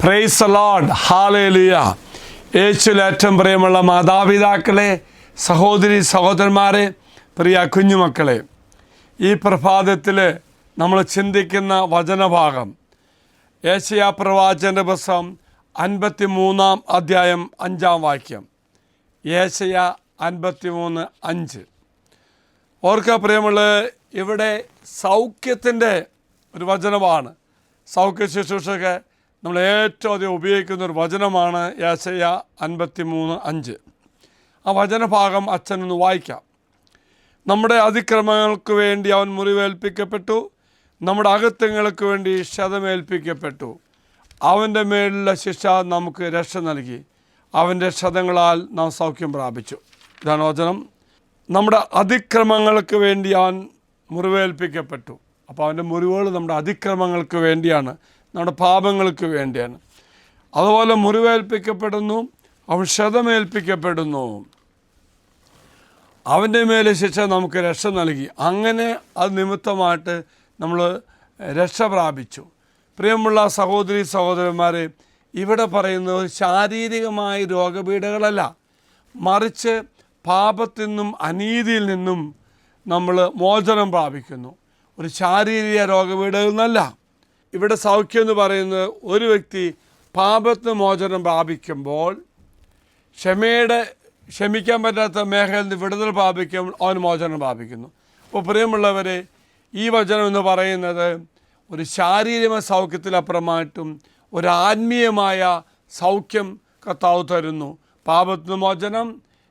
Praise the Lord, hallelujah. യേശുവിൽ ഏറ്റവും പ്രിയമുള്ള മാതാപിതാക്കളെ, സഹോദരി സഹോദരന്മാരെ, പ്രിയ കുഞ്ഞുമക്കളെ, ഈ പ്രഭാതത്തിൽ നമ്മൾ ചിന്തിക്കുന്ന വചനഭാഗം യെശയ്യാ പ്രവാചകന്റെ പുസ്തകം 53 അധ്യായം 5 വാക്യം. യെശയ്യാ 53:5. ഓർക്കുക പ്രിയമുള്ള, ഇവിടെ സൗഖ്യത്തിൻ്റെ ഒരു വചനമാണ്. സൗഖ്യ ശുശ്രൂഷയ്ക്ക് നമ്മൾ ഏറ്റവും അധികം ഉപയോഗിക്കുന്ന ഒരു വചനമാണ് യെശയ്യാ 53:5. ആ വചനഭാഗം അച്ഛനൊന്ന് വായിക്കാം. നമ്മുടെ അതിക്രമങ്ങൾക്ക് വേണ്ടി അവൻ മുറിവേൽപ്പിക്കപ്പെട്ടു, നമ്മുടെ അകൃത്യങ്ങൾക്ക് വേണ്ടി ക്ഷതമേൽപ്പിക്കപ്പെട്ടു. അവൻ്റെ മേലുള്ള ശിക്ഷ നമുക്ക് രക്ഷ നൽകി, അവൻ്റെ ക്ഷതങ്ങളാൽ നാം സൗഖ്യം പ്രാപിച്ചു. ഇതാണ് വചനം. നമ്മുടെ അതിക്രമങ്ങൾക്ക് വേണ്ടി അവൻ മുറിവേൽപ്പിക്കപ്പെട്ടു. അപ്പോൾ അവൻ്റെ മുറിവുകൾ നമ്മുടെ അതിക്രമങ്ങൾക്ക് വേണ്ടിയാണ്, നമ്മുടെ പാപങ്ങൾക്ക് വേണ്ടിയാണ്. അതുപോലെ മുറിവേൽപ്പിക്കപ്പെടുന്നു, അവൻ ക്ഷതമേൽപ്പിക്കപ്പെടുന്നു, അവൻ്റെ മേലെ ശിക്ഷ നമുക്ക് രക്ഷ നൽകി. അങ്ങനെ അത് നിമിത്തമായിട്ട് നമ്മൾ രക്ഷ പ്രാപിച്ചു. പ്രിയമുള്ള സഹോദരി സഹോദരന്മാരെ, ഇവിടെ പറയുന്നത് ശാരീരികമായ രോഗപീഠകളല്ല, മറിച്ച് പാപത്തിൽ നിന്നും അനീതിയിൽ നിന്നും നമ്മൾ മോചനം പ്രാപിക്കുന്നു. ഒരു ശാരീരിക രോഗപീഠകളിൽ നിന്നല്ല. ഇവിടെ സൗഖ്യം എന്ന് പറയുന്നത് ഒരു വ്യക്തി പാപത്തിന് മോചനം പ്രാപിക്കുമ്പോൾ, ക്ഷമിക്കാൻ പറ്റാത്ത മേഖലയിൽ നിന്ന് വിടുതൽ പ്രാപിക്കുമ്പോൾ അവൻ മോചനം പ്രാപിക്കുന്നു. അപ്പോൾ പ്രിയമുള്ളവരെ, ഈ വചനം എന്ന് പറയുന്നത് ഒരു ശാരീരിക സൗഖ്യത്തിലപ്പുറമായിട്ടും ഒരു ആത്മീയമായ സൗഖ്യം കർത്താവ് തരുന്നു. പാപത്തിന് മോചനം,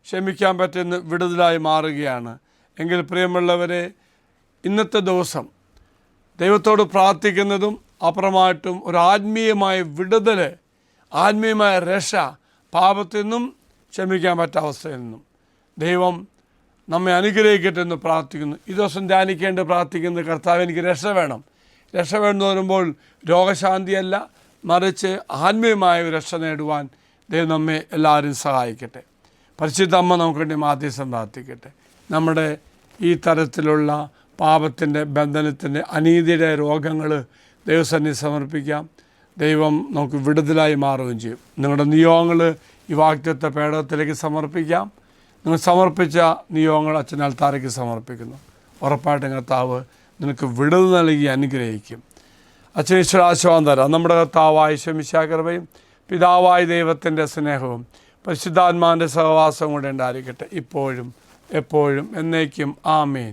ക്ഷമിക്കാൻ പറ്റുന്ന വിടുതലായി മാറുകയാണ്. എങ്കിൽ പ്രിയമുള്ളവരെ, ഇന്നത്തെ ദിവസം ദൈവത്തോട് പ്രാർത്ഥിക്കുന്നതും അപ്പുറമായിട്ടും ഒരു ആത്മീയമായ വിടുതൽ, ആത്മീയമായ രക്ഷ, പാപത്തിൽ നിന്നും ക്ഷമിക്കാൻ പറ്റാത്ത അവസ്ഥയിൽ നിന്നും ദൈവം നമ്മെ അനുഗ്രഹിക്കട്ടെ എന്ന് പ്രാർത്ഥിക്കുന്നു. ഈ ദിവസം ധ്യാനിക്കേണ്ട പ്രാർത്ഥിക്കുന്നത്, കർത്താവ് എനിക്ക് രക്ഷ വേണം. രക്ഷ വേണമെന്ന് പറയുമ്പോൾ രോഗശാന്തിയല്ല, മറിച്ച് ആത്മീയമായ ഒരു രക്ഷ നേടുവാൻ ദൈവം നമ്മെ എല്ലാവരും സഹായിക്കട്ടെ. പരിശുദ്ധ അമ്മ നമുക്ക് വേണ്ടി മാധ്യസ്ഥം പ്രാർത്ഥിക്കട്ടെ. നമ്മുടെ ഈ തരത്തിലുള്ള പാപത്തിൻ്റെ, ബന്ധനത്തിൻ്റെ, അനീതിയുടെ രോഗങ്ങൾ ദൈവസന്നിധി സമർപ്പിക്കാം. ദൈവം നമുക്ക് വിടുതലായി മാറുകയും ചെയ്യും. നിങ്ങളുടെ നിയോഗങ്ങൾ ഈ വാഗ്ദത്ത പേടകത്തിലേക്ക് സമർപ്പിക്കാം. നിങ്ങൾ സമർപ്പിച്ച നിയോഗങ്ങൾ അച്ഛനാൽ താരയ്ക്ക് സമർപ്പിക്കുന്നു. ഉറപ്പായിട്ടും കർത്താവ് നിനക്ക് വിടുതൽ നൽകി അനുഗ്രഹിക്കും. അച്ഛൻ ഈശ്വരാശീർവാദം തരാം. നമ്മുടെ കർത്താവായ ഈശോ കൃപയും പിതാവായ ദൈവത്തിൻ്റെ സ്നേഹവും പരിശുദ്ധാത്മാവിൻ്റെ സഹവാസവും കൂടെ ഉണ്ടായിരിക്കട്ടെ, ഇപ്പോഴും എപ്പോഴും എന്നേക്കും. ആമേൻ.